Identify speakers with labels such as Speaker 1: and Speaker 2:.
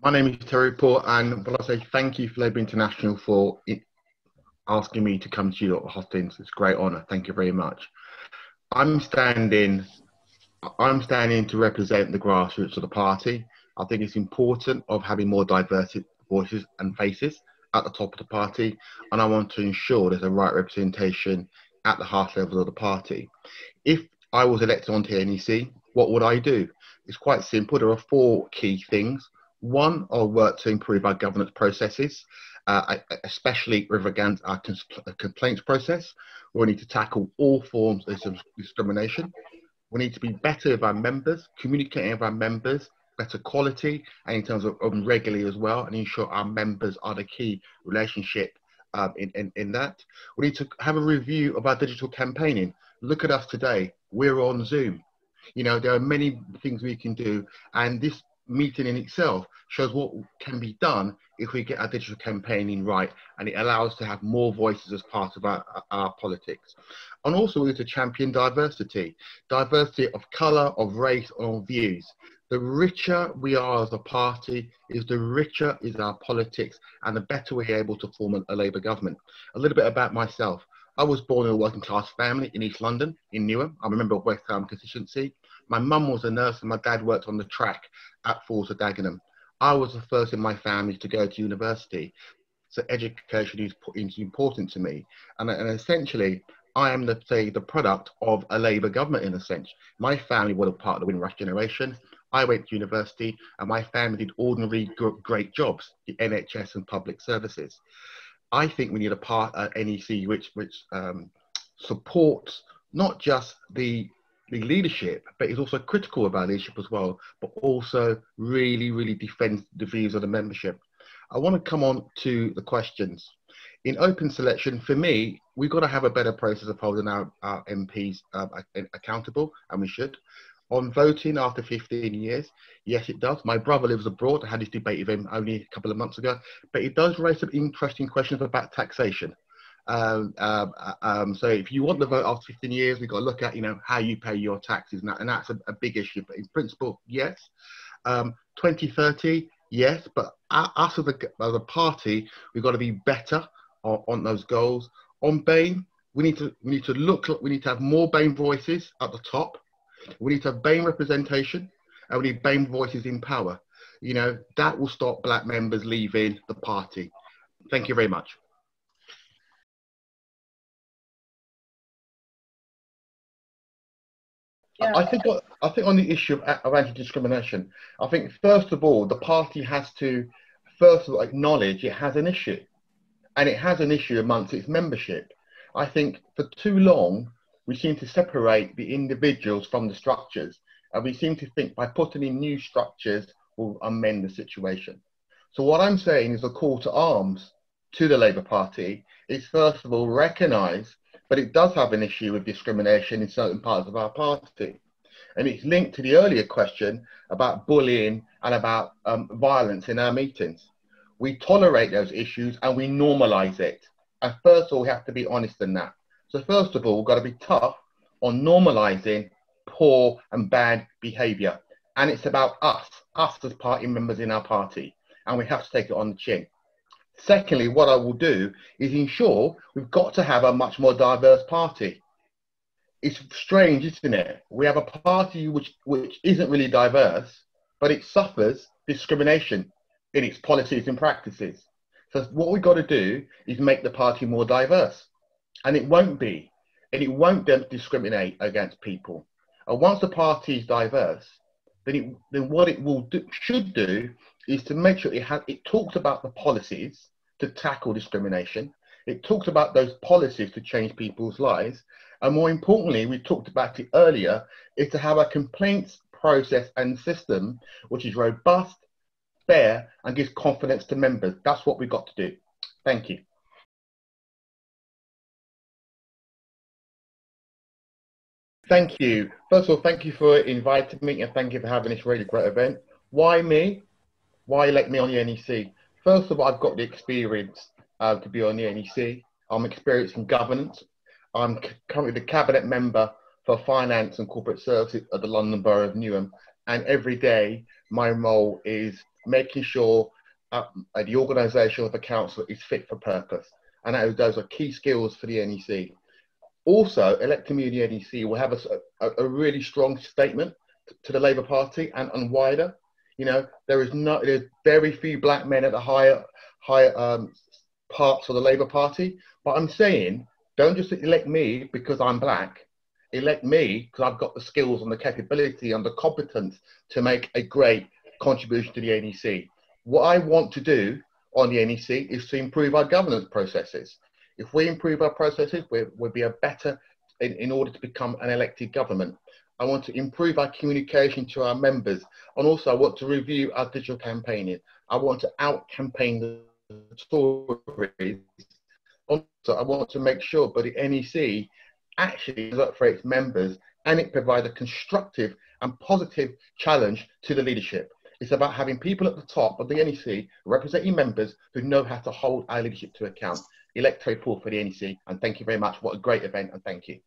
Speaker 1: My name is Terry Poor, and I say thank you for Labour International for asking me to come to you at Hustings. It's a great honour. Thank you very much. I'm standing. I'm standing to represent the grassroots of the party. I think it's important of having more diverse voices and faces at the top of the party, and I want to ensure there's a right representation at the heart level of the party. If I was elected onto the NEC, what would I do? It's quite simple. There are four key things. One, I'll work to improve our governance processes, especially with regards to our complaints process. We need to tackle all forms of discrimination. We need to be better with our members, communicating with our members, better quality, and in terms of regularly as well, and ensure our members are the key relationship in that. We need to have a review of our digital campaigning. Look at us today. We're on Zoom. You know, there are many things we can do, and this meeting in itself shows what can be done if we get our digital campaigning right, and it allows us to have more voices as part of our politics. And also we need to champion diversity of colour, of race, of views. The richer we are as a party, the richer is our politics, and the better we're able to form a Labour government. A little bit about myself. I was born in a working class family in East London, in Newham. I'm a member of West Ham constituency. My mum was a nurse and my dad worked on the track at Falls of Dagenham. I was the first in my family to go to university. So education is important to me. And essentially, I am, the product of a Labour government in a sense. My family were part of the Windrush generation. I went to university and my family did ordinary great jobs, the NHS and public services. I think we need a NEC which supports not just the leadership, but is also critical of our leadership as well, but also really defends the views of the membership. I want to come on to the questions. In open selection, for me, we've got to have a better process of holding our MPs accountable, and we should. On voting after 15 years, yes, it does. My brother lives abroad. I had this debate with him only a couple of months ago, but it does raise some interesting questions about taxation. So if you want to vote after 15 years, we've got to look at, how you pay your taxes, and that's a big issue. But in principle, yes. 2030, yes. But us as a party, we've got to be better on those goals. On BAME, we need to have more BAME voices at the top. We need to have BAME representation, and we need BAME voices in power. That will stop black members leaving the party. Thank you very much. Yeah. I think on the issue of anti-discrimination, I think first of all, the party has to acknowledge it has an issue, and it has an issue amongst its membership. I think for too long, we seem to separate the individuals from the structures, and we seem to think by putting in new structures will amend the situation. So what I'm saying is a call to arms to the Labour Party is first of all recognise, but it does have an issue with discrimination in certain parts of our party. And it's linked to the earlier question about bullying and about violence in our meetings. We tolerate those issues and we normalise it. And first of all, we have to be honest in that. So first of all, we've got to be tough on normalising poor and bad behaviour. And it's about us as party members in our party. And we have to take it on the chin. Secondly, what I will do is ensure we've got to have a much more diverse party. It's strange, isn't it? We have a party which isn't really diverse, but it suffers discrimination in its policies and practices. So what we've got to do is make the party more diverse. And it won't be. And it won't discriminate against people. And once the party is diverse, then what it should do is to make sure it talks about the policies to tackle discrimination. It talks about those policies to change people's lives. And more importantly, we talked about it earlier, is to have a complaints process and system which is robust, fair, and gives confidence to members. That's what we've got to do. Thank you. Thank you. First of all, thank you for inviting me, and thank you for having this really great event. Why me? Why elect me on the NEC? First of all, I've got the experience to be on the NEC. I'm experienced in governance. I'm currently the cabinet member for finance and corporate services at the London Borough of Newham. and every day my role is making sure the organisation of the council is fit for purpose. And those are key skills for the NEC. Also, electing me in the NEC will have a really strong statement to the Labour Party and wider. You know, there's very few black men at the higher parts of the Labour Party. But I'm saying, don't just elect me because I'm black. Elect me because I've got the skills and the capability and the competence to make a great contribution to the NEC. What I want to do on the NEC is to improve our governance processes. If we improve our processes, we'll be a better in order to become an elected government. I want to improve our communication to our members, and also I want to review our digital campaigning. I want to out-campaign the Tories. Also, I want to make sure that the NEC actually is up for its members and it provides a constructive and positive challenge to the leadership. It's about having people at the top of the NEC representing members who know how to hold our leadership to account. Elect Paul for the NEC, and thank you very much. What a great event, and thank you.